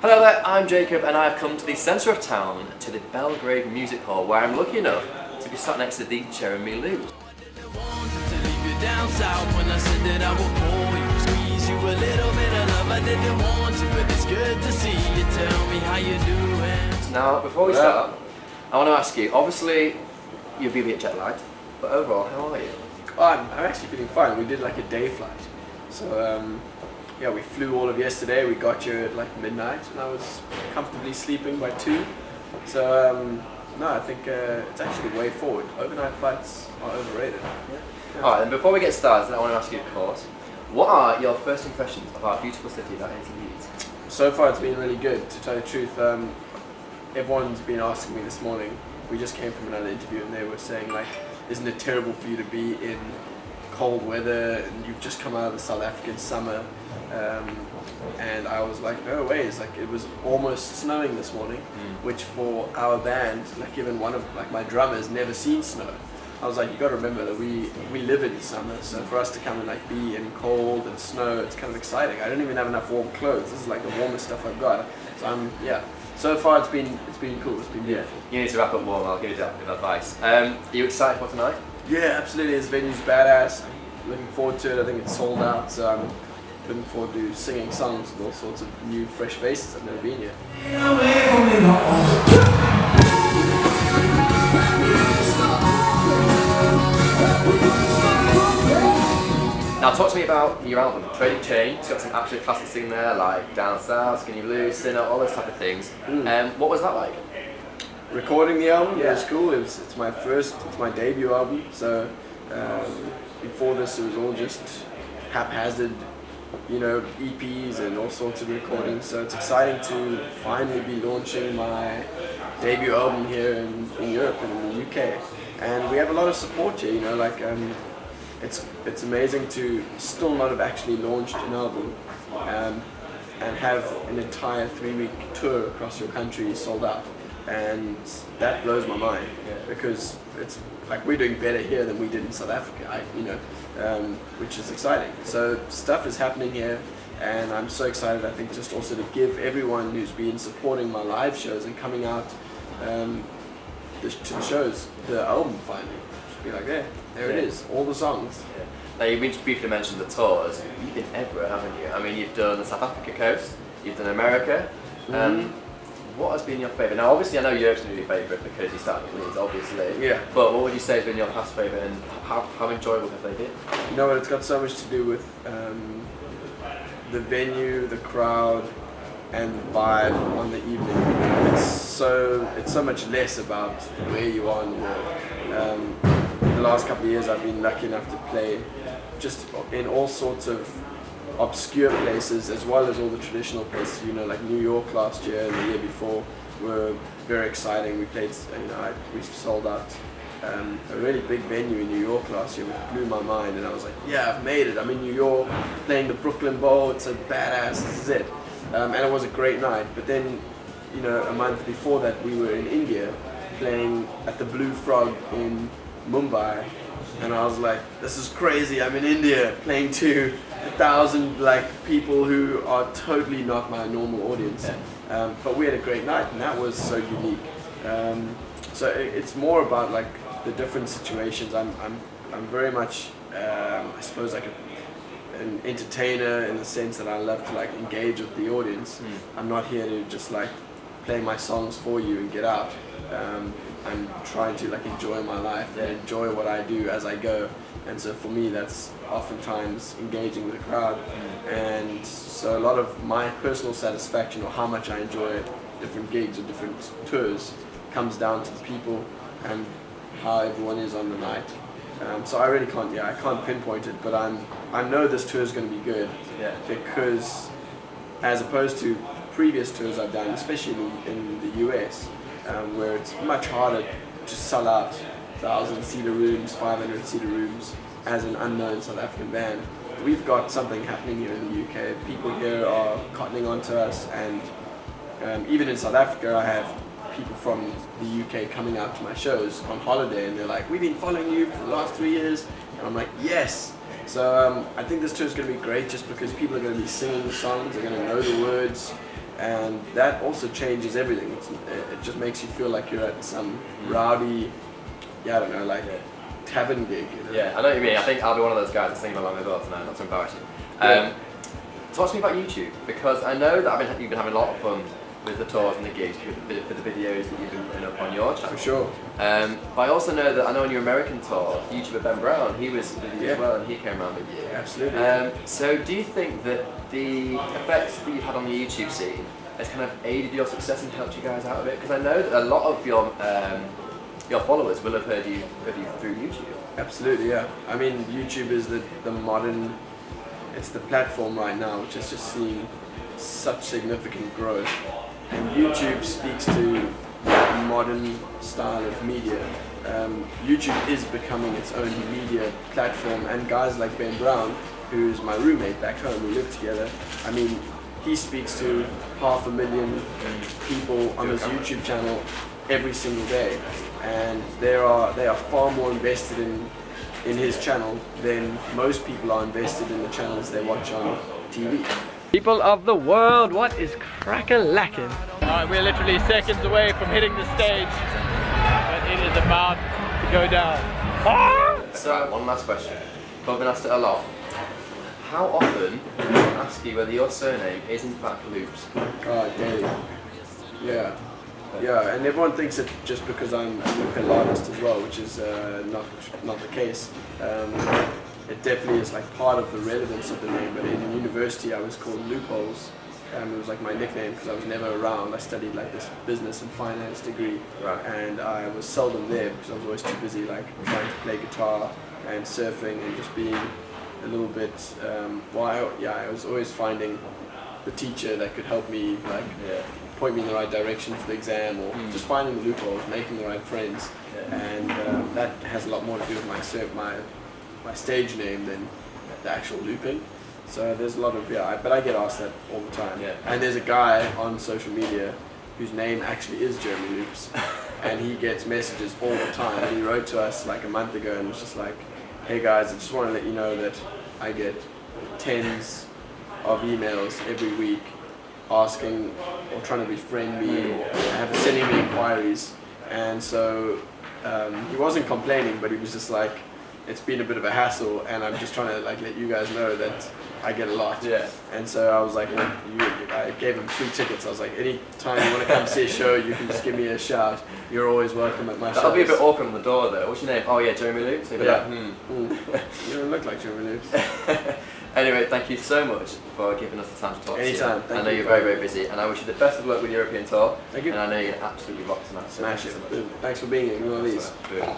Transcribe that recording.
Hello there, I'm Jacob and I've come to the centre of town to the Belgrave Music Hall where I'm lucky enough to be sat next to the Jeremy Lou. Now, before we start, I want to ask you, obviously you'll be a bit jet lagged, but overall, how are you? I'm actually feeling fine. We did like a day flight. So yeah, we flew all of yesterday. We got here at like midnight and I was comfortably sleeping by 2. So no, I think it's actually the way forward. Overnight flights are overrated. Yeah. Alright, and before we get started, I want to ask you, of course, what are your first impressions of our beautiful city that is Leeds? So far it's been really good, to tell you the truth. Everyone's been asking me this morning. We just came from another interview and they were saying like, isn't it terrible for you to be in cold weather and you've just come out of the South African summer? And I was like, no way, it's like it was almost snowing this morning, which for our band, like even one of like my drummers never seen snow. I was like, you got to remember that we live in summer, so for us to come and like be in cold and snow, it's kind of exciting. I don't even have enough warm clothes. This is like the warmest stuff I've got. So yeah. So far it's been cool. It's been beautiful. You need to wrap up warm. I'll give you that bit of advice. Are you excited for tonight? Yeah, absolutely. This venue's badass. I'm looking forward to it. I think it's sold out, so I'm looking forward to singing songs with all sorts of new, fresh faces. I've never been here. Now talk to me about your album, Trading Chain. It's got some absolute classics in there, like Down South, Skinny Blue, Sinner, all those type of things. What was that like? Recording the album, yeah, it was cool. It's my debut album. So before this, it was all just haphazard, EPs and all sorts of recordings. So it's exciting to finally be launching my debut album here in Europe and in the UK. And we have a lot of support here. It's amazing to still not have actually launched an album and have an entire 3-week tour across your country sold out, and that blows my mind because it's like we're doing better here than we did in South Africa, which is exciting. So stuff is happening here, and I'm so excited. I think just also to give everyone who's been supporting my live shows and coming out to the shows the album finally. Be like, there it is, all the songs. Yeah. Now you've been briefly mentioned the tours. You've been everywhere, haven't you? I mean, you've done the South Africa coast, you've done America. What has been your favourite? Now, obviously, I know Europe's going to be your favourite because you started in Leeds, obviously. Yeah. But what would you say has been your past favourite, and how enjoyable have they been? You know what? It's got so much to do with the venue, the crowd, and the vibe on the evening. It's so much less about where you are in the world. The last couple of years I've been lucky enough to play just in all sorts of obscure places as well as all the traditional places, like New York last year and the year before were very exciting. We played, we sold out a really big venue in New York last year, which blew my mind, and I was like, yeah, I've made it. I'm in New York playing the Brooklyn Bowl. It's a badass, this is it. And it was a great night. But then, a month before that we were in India playing at the Blue Frog in Mumbai, and I was like, this is crazy. I'm in India playing to 1,000 people who are totally not my normal audience. But we had a great night, and that was so unique. So it's more about the different situations. I'm very much I suppose an entertainer in the sense that I love to engage with the audience. I'm not here to just play my songs for you and get out. I'm trying to enjoy my life and enjoy what I do as I go, and so for me that's oftentimes engaging with the crowd. And so a lot of my personal satisfaction, or how much I enjoy different gigs or different tours, comes down to the people and how everyone is on the night. So I really can't pinpoint it, but I know this tour is going to be good because as opposed to previous tours I've done, especially in the US, where it's much harder to sell out 1,000-seater rooms, 500-seater rooms as an unknown South African band. We've got something happening here in the UK. People here are cottoning onto us, and even in South Africa I have people from the UK coming out to my shows on holiday, and they're like, we've been following you for the last 3 years, and I'm like, yes. So I think this tour is going to be great just because people are going to be singing the songs, they're going to know the words, and that also changes everything. It just makes you feel like you're at some rowdy, I don't know, like tavern gig. You know? Yeah, I know what you mean. I think I'll be one of those guys that's singing along as well tonight, not to embarrass you. Talk to me about YouTube, because I know that you've been having a lot of fun with the tours and the gigs, with the videos that you've been putting up on your channel. For sure. But I also know that on your American tour, YouTuber Ben Brown, he was with you as well, and he came around with you. Absolutely. So do you think that the effects that you've had on the YouTube scene has kind of aided your success and helped you guys out a bit? Because I know that a lot of your followers will have heard you through YouTube. Absolutely, yeah. I mean, YouTube is the modern, it's the platform right now which has just seen such significant growth. And YouTube speaks to the modern style of media. YouTube is becoming its own media platform, and guys like Ben Brown, who's my roommate back home, we live together, I mean, he speaks to 500,000 people on his YouTube channel every single day, and they are far more invested in his channel than most people are invested in the channels they watch on TV. People of the world, what is crack-a-lackin'? We're literally seconds away from hitting the stage, but it is about to go down. So, one last question. I've been asked it a lot. How often do people ask you whether your surname is in fact Loops? Daily. Yeah. Yeah, and everyone thinks it just because I'm a local artist as well, which is not the case. It definitely is like part of the relevance of the name, but in university I was called Loopholes. It was like my nickname because I was never around. I studied like this business and finance degree, and I was seldom there because I was always too busy like trying to play guitar and surfing and just being a little bit, I was always finding the teacher that could help me like point me in the right direction for the exam, or just finding the loopholes, making the right friends, and that has a lot more to do with my stage name than the actual looping. So there's a lot of, but I get asked that all the time. And there's a guy on social media whose name actually is Jeremy Loops, and he gets messages all the time, and he wrote to us like a month ago and was just like, hey guys, I just want to let you know that I get tens of emails every week asking or trying to befriend me or sending me inquiries, and so he wasn't complaining, but he was just like, it's been a bit of a hassle, and I'm just trying to like let you guys know that I get a lot. And so I was like, I gave him 3 tickets. I was like, any time you want to come see a show, you can just give me a shout. You're always welcome at my show. That'll be a bit awkward on the door though. What's your name? Oh yeah, Jeremy Loops. So like, You don't look like Jeremy Loops. Anyway, thank you so much for giving us the time to talk to you. Anytime. I know you're very, very busy, and I wish you the best of luck with your European tour. Thank you. And I know you're absolutely rock tonight. Smash it. Thanks for being here. You're one of these. Boom.